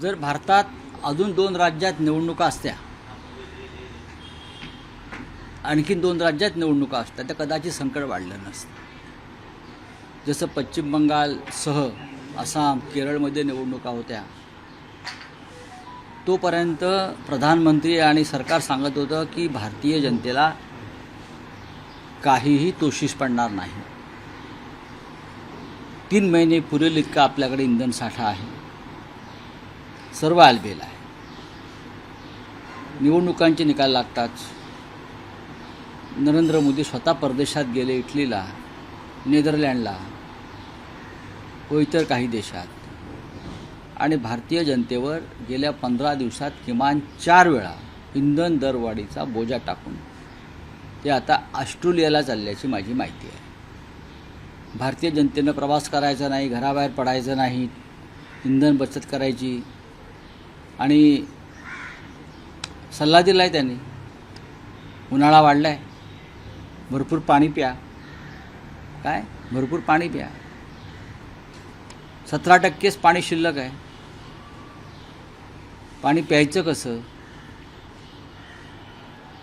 जर भारतात अजून 2 राज्यात निवडणुका असत्या, आणखीन 2 राज्यात निवडणुका असत्या, तर कदाचित संकट वाढलं नसतं. जसं पश्चिम बंगालसह आसाम, केरळमध्ये निवडणुका होत्या, तोपर्यंत प्रधानमंत्री आणि सरकार सांगत होतं की भारतीय जनतेला काहीही तोशीस पडणार नाही. 3 महिने पुरेल इतका आपल्याकडे इंधन साठा आहे, सर्व आलबेल आहे. निवडणुकांचे निकाल लागताच नरेंद्र मोदी स्वतः परदेशात गेले, इटलीला, नेदरलँडला व इतर काही देशात, आणि भारतीय जनतेवर गेल्या 15 दिवसात किमान 4 वेळा इंधन दरवाढीचा बोजा टाकून ते आता ऑस्ट्रेलियाला चालल्याची माझी माहिती आहे. भारतीय जनतेनं प्रवास करायचा नाही, घराबाहेर पडायचं नाही, इंधन बचत करायची, आणि सल्ला दिला आहे त्यांनी. उन्हाळा वाढला आहे, भरपूर पाणी प्या. काय भरपूर पाणी प्या. 17%च पाणी शिल्लक आहे. पाणी प्यायचं कसं?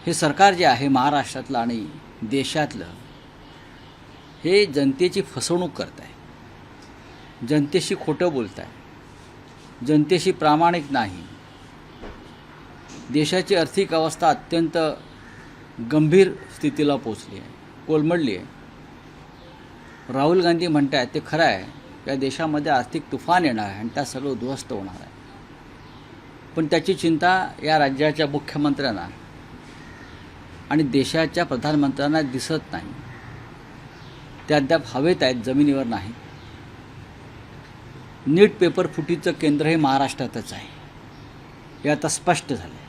हे सरकार जे आहे महाराष्ट्रातलं आणि देशातलं, हे जनतेची फसवणूक करत आहे, जनतेशी खोटं बोलत आहे, जनतेशी प्रामाणिक नाही. देशाची आर्थिक अवस्था अत्यंत गंभीर स्थितीला पोचली आहे, कोलमडली आहे. राहुल गांधी म्हणत आहेत ते खरं आहे, या देशामध्ये आर्थिक तुफान येणार आहे आणि त्या सगळं उद्ध्वस्त होणार आहे. पण त्याची चिंता या राज्याच्या मुख्यमंत्र्यांना आणि देशाच्या प्रधानमंत्र्यांना दिसत नाही. ते अद्याप हवेत आहेत, जमिनीवर नाही. नीट पेपर फुटीचं केंद्र हे महाराष्ट्रातच आहे, हे आता स्पष्ट झालं आहे.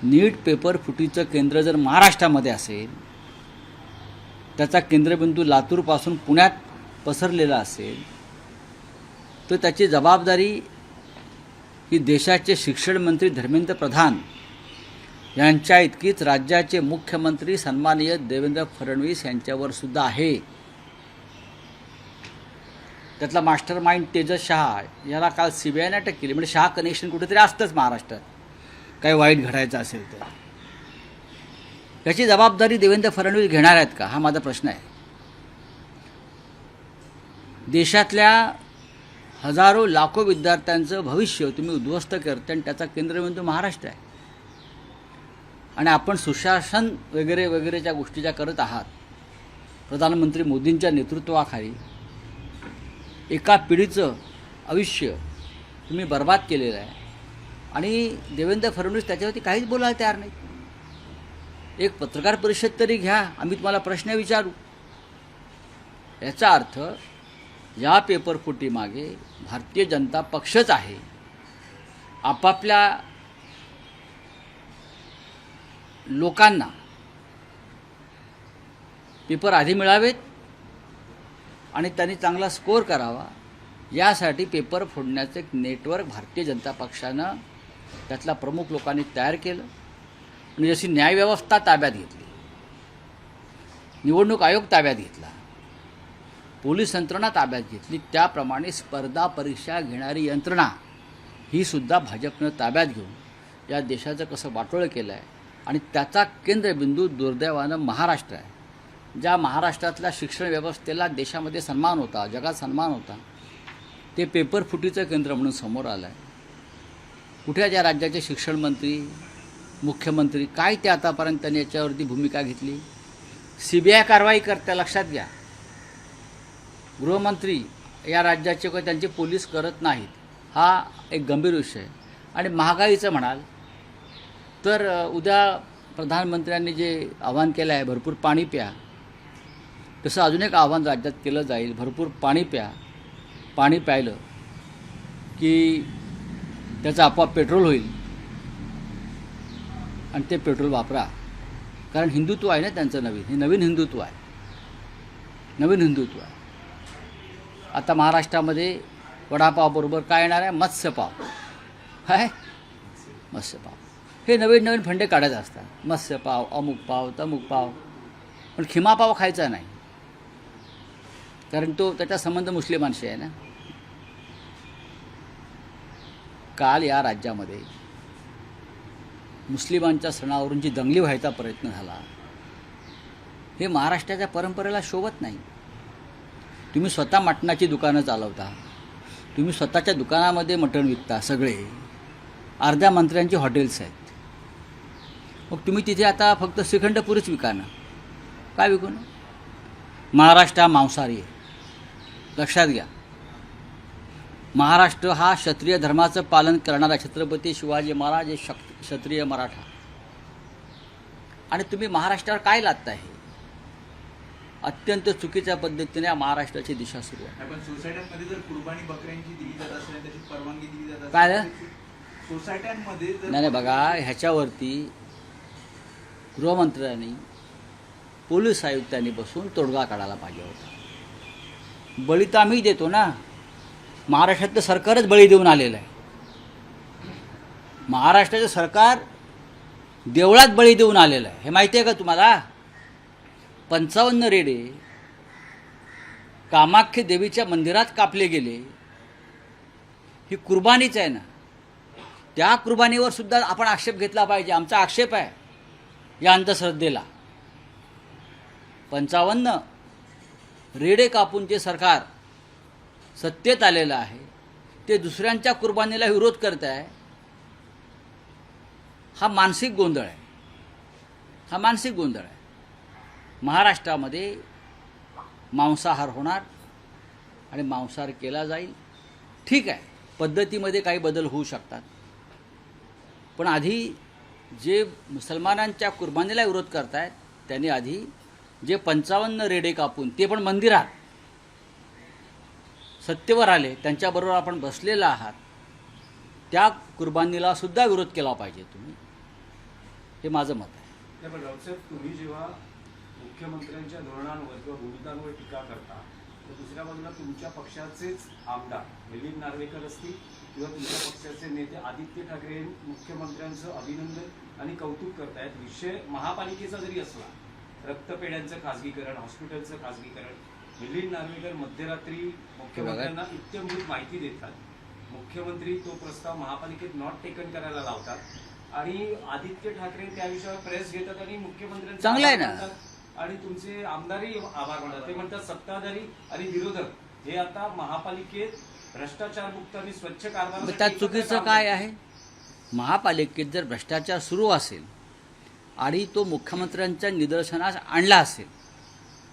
नीट पेपर फुटीचं केंद्र जर महाराष्ट्रामध्ये असेल, त्याचा केंद्रबिंदू लातूरपासून पुण्यात पसरलेला असेल, तर त्याची जबाबदारी ही देशाचे शिक्षण मंत्री धर्मेंद्र प्रधान यांच्या इतकीच राज्याचे मुख्यमंत्री सन्माननीय देवेंद्र फडणवीस यांच्यावर सुद्धा आहे. त्यातला मास्टर माइंड तेजस शहा याला काल CBIने अटक केली. म्हणजे शहा कनेक्शन कुठेतरी असतंच महाराष्ट्रात, काही वाईट घडायचं असेल तर. याची जबाबदारी देवेंद्र फडणवीस घेणार आहेत का, हा माझा प्रश्न आहे. देशातल्या हजारो लाखो विद्यार्थ्यांचं भविष्य तुम्ही उद्ध्वस्त करता आणि त्याचा केंद्रबिंदू महाराष्ट्र आहे. आणि आपण सुशासन वगैरे वगैरेच्या गोष्टी ज्या करत आहात, प्रधानमंत्री मोदींच्या नेतृत्वाखाली एका पिढीचं आयुष्य तुम्ही बर्बाद केलेलं आहे, आणि देवेंद्र फडणवीस त्याच्यावरती काहीच बोलायला तयार नाही. एक पत्रकार परिषद तरी घ्या, आम्ही तुम्हाला प्रश्न विचारू. याचा अर्थ या पेपरफुटीमागे भारतीय जनता पक्षच आहे. आपापल्या लोकांना पेपर आधी मिळावेत आणि त्यांनी चांगला स्कोअर करावा, यासाठी पेपर फोडण्याचं एक नेटवर्क भारतीय जनता पक्षानं, त्यातल्या प्रमुख लोकांनी तयार केलं. आणि जशी न्यायव्यवस्था ताब्यात घेतली, निवडणूक आयोग ताब्यात घेतला, पोलीस यंत्रणा ताब्यात घेतली, त्याप्रमाणे स्पर्धा परीक्षा घेणारी यंत्रणा ही सुद्धा भाजपनं ताब्यात घेऊन या देशाचं कसं वाटोळं केलं आहे. आणि त्याचा केंद्रबिंदू दुर्दैवानं महाराष्ट्र आहे. ज्या महाराष्ट्रातल्या शिक्षण व्यवस्थेला देशामध्ये सन्मान होता, जगात सन्मान होता, ते पेपर फुटीचं केंद्र म्हणून समोर आलं आहे. कुठे ज्या राज्याचे शिक्षण मंत्री, मुख्यमंत्री, काय ते आतापर्यंत त्यांनी याच्यावरती भूमिका घेतली? CBI कारवाई करते, लक्षात घ्या. गृहमंत्री या राज्याचे काही त्यांचे पोलीस करत नाहीत, हा एक गंभीर विषय आहे. आणि महागाईचं म्हणाल तर उद्या प्रधानमंत्र्यांनी जे आवाहन केलं आहे, भरपूर पाणी प्या, तसं अजून एक आव्हान राज्यात केलं जाईल, भरपूर पाणी प्या. पाणी प्यायलं की त्याचं आपोआप पेट्रोल होईल आणि ते पेट्रोल वापरा. कारण हिंदुत्व आहे ना त्यांचं नवीन, हे नवीन हिंदुत्व आहे, नवीन हिंदुत्व आहे. आता महाराष्ट्रामध्ये वडापावबरोबर काय येणार आहे? मत्स्यपाव. काय मत्स्यपाव, हे नवीन नवीन फंडे काढत असतात. मत्स्यपाव, अमुक पाव, तमुक पाव. पण खिमापाव खायचा नाही, कारण तो त्याचा संबंध मुस्लिमांशी आहे ना. काल या राज्यामध्ये मुस्लिमांच्या सणावरून जी दंगली व्हायचा प्रयत्न झाला, हे महाराष्ट्राच्या परंपरेला शोभत नाही. तुम्ही स्वतः मटणाची दुकानं चालवता, तुम्ही स्वतःच्या दुकानामध्ये मटण विकता, सगळे अर्ध्या मंत्र्यांची हॉटेल्स आहेत. मग तुम्ही तिथे आता फक्त श्रीखंड पुरीच विका ना, काय विकू ना? महाराष्ट्र हा मांसाहारी आहे, लक्षात घ्या. महाराष्ट्र हा क्षत्रिय धर्माचं पालन करणारा छत्रपती शिवाजी महाराज हे क्षत्रिय मराठा. आणि तुम्ही महाराष्ट्रावर काय लादताय? हे अत्यंत चुकीच्या पद्धतीने महाराष्ट्राची दिशा सुरू आहे. पण सोसायट्यांमध्ये जर कुर्बानी बकऱ्यांची दिली जात असेल, त्याची परवानगी दिली जात असेल, काय सोसायट्यांमध्ये नाही बघा, ह्याच्यावरती गृहमंत्र्यांनी पोलीस आयुक्तांनी बसून तोडगा काढायला पाहिजे होता. बळी तर आम्ही देतो ना, महाराष्ट्रातलं सरकारच बळी देऊन आलेलं आहे. महाराष्ट्राचं सरकार देवळात बळी देऊन आलेलं आहे, हे माहिती आहे का तुम्हाला? 55 रेडे कामाख्य देवीच्या मंदिरात कापले गेले, ही कुर्बानीच आहे ना. त्या कुर्बानीवर सुद्धा आपण आक्षेप घेतला पाहिजे. आमचा आक्षेप आहे या अंधश्रद्धेला. 55 रेडे कापून जे सरकार सत्तेत आलेलं आहे, ते दुसऱ्यांच्या कुर्बानीला विरोध करत आहे. हा मानसिक गोंधळ आहे, हा मानसिक गोंधळ आहे. महाराष्ट्रामध्ये मांसाहार होणार आणि मांसाहार केला जाईल, ठीक आहे. पद्धतीमध्ये काही बदल होऊ शकतात, पण आधी जे मुसलमानांच्या कुर्बानीला विरोध करतायत त्यांनी आधी जे 55 रेडे कापून, ते पण मंदिरात, सत्तेवर आले, त्यांच्याबरोबर आपण बसलेला आहात, त्या कुर्बानीला सुद्धा विरोध केला पाहिजे तुम्ही. हे माझं मत आहे. पण रावसाहेब, तुम्ही जेव्हा मुख्यमंत्र्यांच्या धोरणांवर किंवा भूमिकांवर टीका करता, तर दुसऱ्या बाजूला तुमच्या पक्षाचेच आमदार मिलिंद नार्वेकर असतील किंवा तुमच्या पक्षाचे नेते आदित्य ठाकरे मुख्यमंत्र्यांचं अभिनंदन आणि कौतुक करतायत. विषय महापालिकेचा जरी असला, रक्तपेढ्यांचं खासगीकरण, हॉस्पिटलचं खासगीकरण, मिलिंद नार्वेकर मध्यरात्री मुख्यमंत्र्यांना इत्यंभूत माहिती देतात. मुख्यमंत्री तो प्रस्ताव महापालिकेत नॉट टेकन करायला लावतात आणि आदित्य ठाकरे त्या विषयावर प्रेस घेतात आणि मुख्यमंत्र्यांचं चांगलं आहे ना. आणि तुमचे आमदारही आभार मानतात. ते म्हणतात सत्ताधारी आणि विरोधक हे आता महापालिकेत भ्रष्टाचार मुक्त आणि स्वच्छ कारभार. त्यात चुकीचं काय आहे? महापालिकेत जर भ्रष्टाचार सुरू असेल आणि तो मुख्यमंत्र्यांच्या निदर्शनास आणला असेल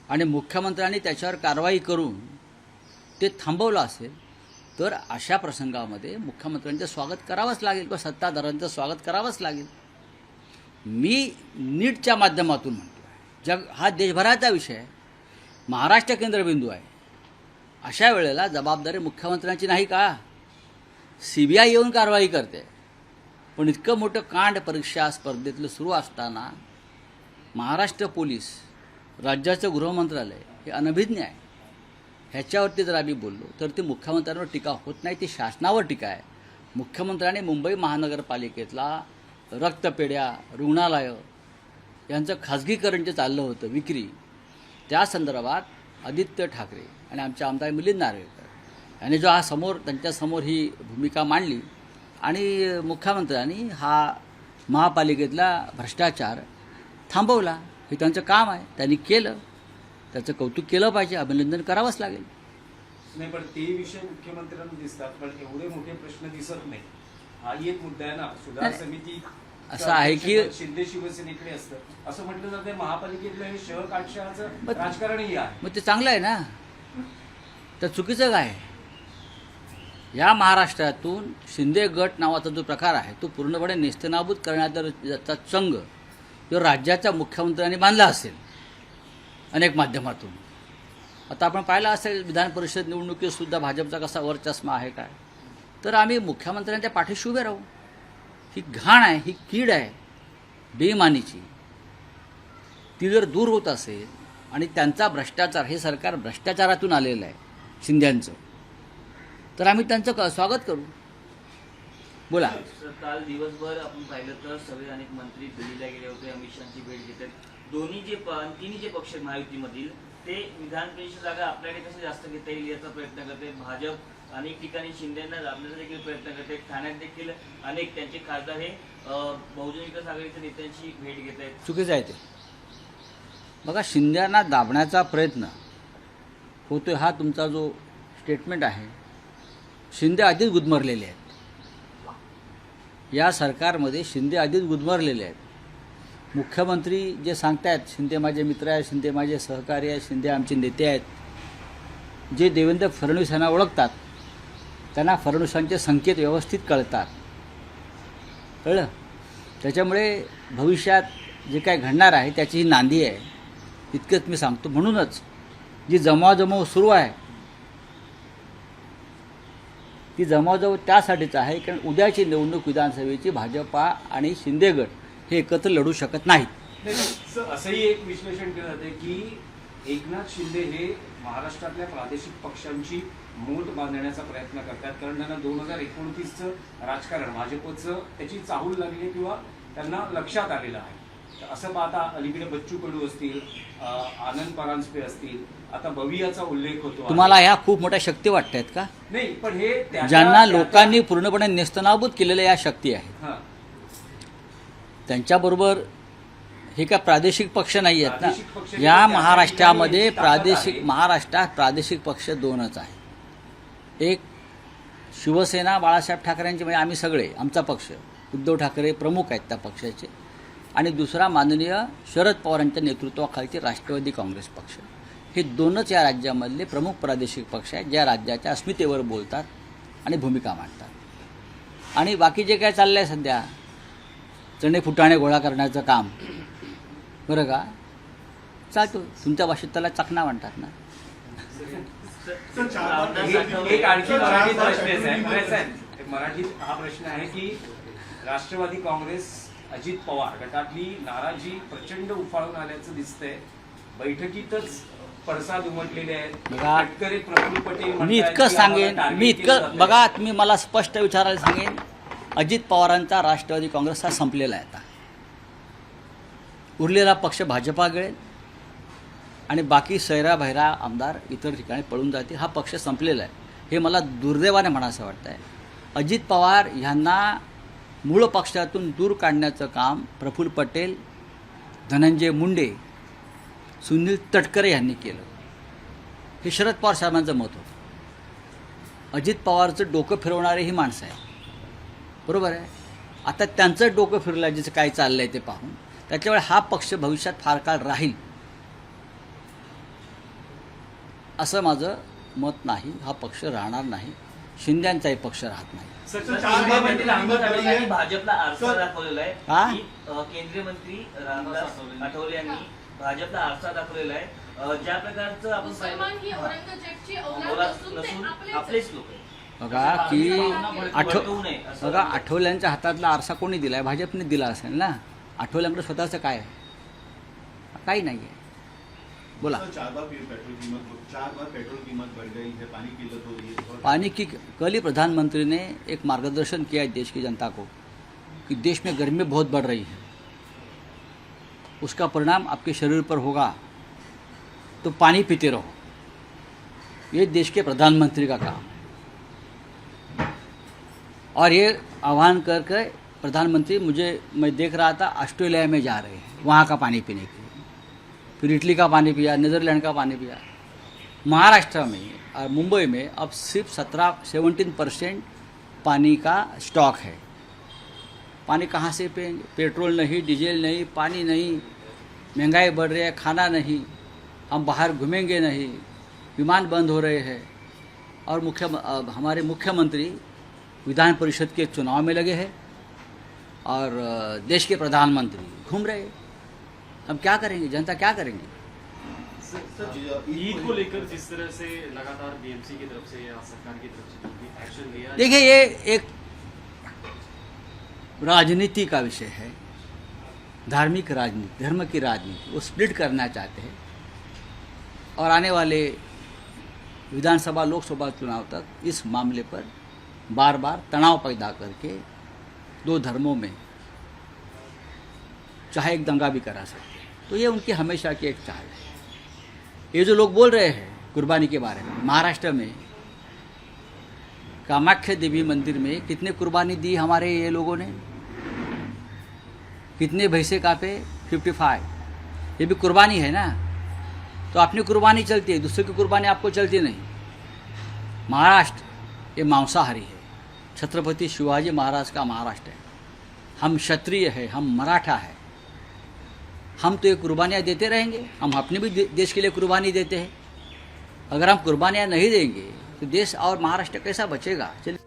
आणि मुख्यमंत्र्यांनी त्याच्यावर कारवाई करून ते थांबवलं असेल, तर अशा प्रसंगामध्ये मुख्यमंत्र्यांचं स्वागत करावंच लागेल किंवा सत्ताधाऱ्यांचं स्वागत करावंच लागेल. मी नीटच्या माध्यमातून म्हणतो, हा देशभराचा विषय आहे, महाराष्ट्र केंद्रबिंदू आहे. अशा वेळेला जबाबदारी मुख्यमंत्र्यांची नाही का? CBI येऊन कारवाई करते. पण इतकं मोठं कांड परीक्षा स्पर्धेतलं सुरू असताना महाराष्ट्र पोलीस, राज्याचं गृहमंत्रालय हे अनभिज्ञ आहे. ह्याच्यावरती जर आम्ही बोललो तर ते मुख्यमंत्र्यांवर टीका होत नाही, ती शासनावर टीका आहे. मुख्यमंत्र्यांनी मुंबई महानगरपालिकेतला रक्तपेढ्या, रुग्णालयं यांचं खाजगीकरण जे चाललं होतं, विक्री, त्या संदर्भात आदित्य ठाकरे आणि आमचे आमदार मिलिंद नार्वेकर यांनी जो हा त्यांच्यासमोर ही भूमिका मांडली आणि मुख्यमंत्र्यांनी हा महापालिकेतला भ्रष्टाचार थांबवला, हे त्यांचं काम आहे. त्यांनी केलं, त्याचं कौतुक केलं पाहिजे, अभिनंदन करावंच लागेल. नाही, पण ते विषय मुख्यमंत्र्यांना दिसतात, पण एवढे मोठे प्रश्न दिसत नाही. हा एक मुद्दा आहे ना. सुधार समिती असं आहे की शिंदे शिवसेनेकडे असतं असं म्हटलं जातं. महापालिकेतलं हे शहर काटशाळाचं राजकारणही आहे. मग ते चांगलं आहे ना, तर चुकीचं काय आहे? या महाराष्ट्रातून शिंदे गट नावाचा जो प्रकार आहे तो पूर्णपणे नेस्तनाबूत करण्याचा चंग जो राज्याच्या मुख्यमंत्र्यांनी बांधला असेल अनेक माध्यमातून. आता आपण पाहिलं असेल विधान परिषद निवडणुकीत सुद्धा भाजपचा कसा वरचष्मा आहे काय, तर आम्ही मुख्यमंत्र्यांच्या पाठीशी उभे राहू. ही घाण आहे, ही कीड आहे बेईमानीची, ती जर दूर होत असेल आणि त्यांचा भ्रष्टाचार, हे सरकार भ्रष्टाचारातून आलेलं आहे शिंद्यांचं, तर आम्ही त्यांचं स्वागत करू. बोला. काल दिवसभर आपण पाहिलं तर संविधानिक मंत्री दिल्लीला गेले होते, अमित शहाची भेट घेतात. तिन्ही जे पक्ष महायुतीमधील ते विधान परिषद जागा आपल्याकडे कसं जास्त घेता येईल याचा प्रयत्न करते. भाजप अनेक ठिकाणी शिंदेना दाबण्याचा देखील प्रयत्न करतात. ठाण्यात देखील अनेक त्यांचे खासदार हे बहुजन विकास आघाडीच्या नेत्यांशी भेट घेत आहेत. चुकीचं आहे ते. बघा, शिंद्यांना दाबण्याचा प्रयत्न होतोय हा तुमचा जो स्टेटमेंट आहे, शिंदे आधीच गुदमरलेले आहेत. या सरकारमध्ये शिंदे आधीच गुदमरलेले आहेत. मुख्यमंत्री जे सांगतायत शिंदे माझे मित्र आहेत, शिंदे माझे सहकारी आहेत, शिंदे आमचे नेते आहेत, जे देवेंद्र फडणवीस यांना ओळखतात त्यांना फडणवीसांचे संकेत व्यवस्थित कळतात. कळलं? त्याच्यामुळे भविष्यात जे काय घडणार आहे त्याची ही नांदी आहे, इतकंच मी सांगतो. म्हणूनच जी जमावजमाव सुरू आहे ती जमावजमाव त्यासाठीच आहे कारण उद्याची निवडणूक विधानसभेची भाजपा आणि शिंदेगड हे एकत्र लढू शकत नाहीत. असंही एक विश्लेषण केलं जाते की एकनाथ शिंदे हे महाराष्ट्रातल्या प्रादेशिक पक्षांची मूठ बांधण्याचा प्रयत्न करतात, कारण त्यांना 2029चं राजकारण भाजपचं त्याची चाहूल लागली किंवा त्यांना लक्षात आलेलं आहे. तर असं पाहता अलीकडे बच्चू कडू असतील, आनंद परांजपे असतील, आता भवियाचा उल्लेख होतो. तुम्हाला ह्या खूप मोठ्या शक्ती वाटत आहेत का? नाही, पण हे ज्यांना लोकांनी पूर्णपणे नेस्तनाबूत केलेल्या या शक्ती आहेत, हां, त्यांच्याबरोबर हे काय प्रादेशिक पक्ष नाही आहेत प्रादेशिक पक्ष ना. जे या त्या महाराष्ट्रामध्ये ठिकाणी ताकद आहे. महाराष्ट्रात प्रादेशिक पक्ष दोनच आहेत. एक शिवसेना बाळासाहेब ठाकरेंचे, म्हणजे आम्ही सगळे, आमचा पक्ष, उद्धव ठाकरे प्रमुख आहेत त्या पक्षाचे, आणि दुसरा माननीय शरद पवारांच्या नेतृत्वाखालचे राष्ट्रवादी काँग्रेस पक्ष. हे दोनच या राज्यामधले प्रमुख प्रादेशिक पक्ष आहेत, ज्या राज्याच्या अस्मितेवर बोलतात आणि भूमिका मांडतात. आणि बाकी जे काय चाललं आहे सध्या, चणे फुटाणे गोळा करण्याचं काम, बरं का, चालतो. तुमच्या भाषेत त्याला चकना म्हणतात ना. एक आणखी मराठीत प्रश्न आहे. मराठीत हा प्रश्न आहे की राष्ट्रवादी काँग्रेस अजित पवार गटातली नाराजी प्रचंड उफाळून आल्याचं दिसतंय. बैठकीतच पडसाद उमटलेले आहेत. बघा, तटकरे प्रफुल्ल पटेल मी म्हणतायत इतकं की सांगेन, आम्हाला मी टार्गेट केलं इतकं जातंय. बघा, तुम्ही मला स्पष्ट विचारायला सांगेन, अजित पवारांचा राष्ट्रवादी काँग्रेस हा संपलेला आहे. आता उरलेला पक्ष भाजपा गिळेल आणि बाकी सैरा भैरा आमदार इतर ठिकाणी पळून जातील. हा पक्ष संपलेला आहे. हे मला दुर्दैवाने म्हणायचं वाटतं आहे. अजित पवार ह्यांना मूळ पक्षातून दूर काढण्याचं काम प्रफुल्ल पटेल, धनंजय मुंडे, सुनील तटकरे यांनी केलं. हे शरद पवार साहेबांचं मत होतं. अजित पवारचं डोकं फिरवणारे ही माणसं आहे, बरोबर आहे. आता त्यांचं डोकं फिरलं जिचं काय चाललं आहे ते पाहून, त्याच्यामुळे हा पक्ष भविष्यात फार काळ राहील असं माझं मत नाही. हा पक्ष राहणार नाही, शिंद्यांचाही पक्ष राहत नाही. केंद्रीय मंत्री रामदास आठवले यांनी भाजपला आरसा दाखवलेला आहे हा? की केंद्रीय मंत्री रामदास आठवले यांनी भाजपला आरसा दाखवलेला आहे. ज्या प्रकारचं आपण मुसलमान ही औरंगजेबची औलाद औलाद नसून ते नसून आपलेच आपलेच लोक आहेत. बघा की भडकवू नये असं बघा, आठवल्यांच्या हातातला आरसा कोणी दिला आहे? भाजपने दिला असेल ना. आठवल्यांकडे स्वतःचं काय आहे? काही नहीं है. बोला. 4 बार पेट्रोल कीमत बढ़ गई है, पानी की किल्लत हो रही है. पानी की कल ही प्रधानमंत्री ने एक मार्गदर्शन किया है देश की जनता को कि देश में गर्मी बहुत बढ़ रही है, उसका परिणाम आपके शरीर पर होगा, तो पानी पीते रहो. ये देश के प्रधानमंत्री का काम है. और ये आह्वान करके प्रधानमंत्री, मैं देख रहा था ऑस्ट्रेलिया में जा रहे हैं वहाँ का पानी पीने के लिए, फिर इटली का पानी पिया, नीदरलैंड का पानी पिया. महाराष्ट्र में और मुंबई में अब सिर्फ 17% पानी का स्टॉक है. पानी कहाँ से पिएंगे? पेट्रोल नहीं, डीजल नहीं, पानी नहीं, महंगाई बढ़ रही है, खाना नहीं, हम बाहर घूमेंगे नहीं, विमान बंद हो रहे हैं, और हमारे मुख्यमंत्री विधान परिषद के चुनाव में लगे हैं और देश के प्रधानमंत्री घूम रहे हैं. हम क्या करेंगे? जनता क्या करेंगे? ईद को लेकर जिस तरह से लगातार बीएमसी की तरफ से या सरकार की तरफ से जो भी एक्शन लिया, देखिए, ये एक राजनीति का विषय है, धार्मिक राजनीति, धर्म की राजनीति, वो स्प्लिट करना चाहते हैं. और आने वाले विधानसभा लोकसभा चुनाव तक इस मामले पर बार बार तनाव पैदा करके दो धर्मों में चाहे एक दंगा भी करा सकते हैं. तो ये उनकी हमेशा की एक चाल है. ये जो लोग बोल रहे हैं कुर्बानी के बारे में, महाराष्ट्र में कामाख्या देवी मंदिर में कितने कुर्बानी दी हमारे ये लोगों ने, कितने भैंसे कापे, 55। ये भी कुर्बानी है ना। तो अपनी कुर्बानी चलती है, दूसरे की कुर्बानी आपको चलती नहीं। महाराष्ट्र ये मांसाहारी है, छत्रपति शिवाजी महाराज का महाराष्ट्र है। हम क्षत्रिय है, हम मराठा है, हम तो ये कुर्बानियाँ देते रहेंगे। हम अपने भी देश के लिए कुर्बानी देते हैं। अगर हम कुर्बानियाँ नहीं देंगे तो देश और महाराष्ट्र कैसा बचेगा। चलिए।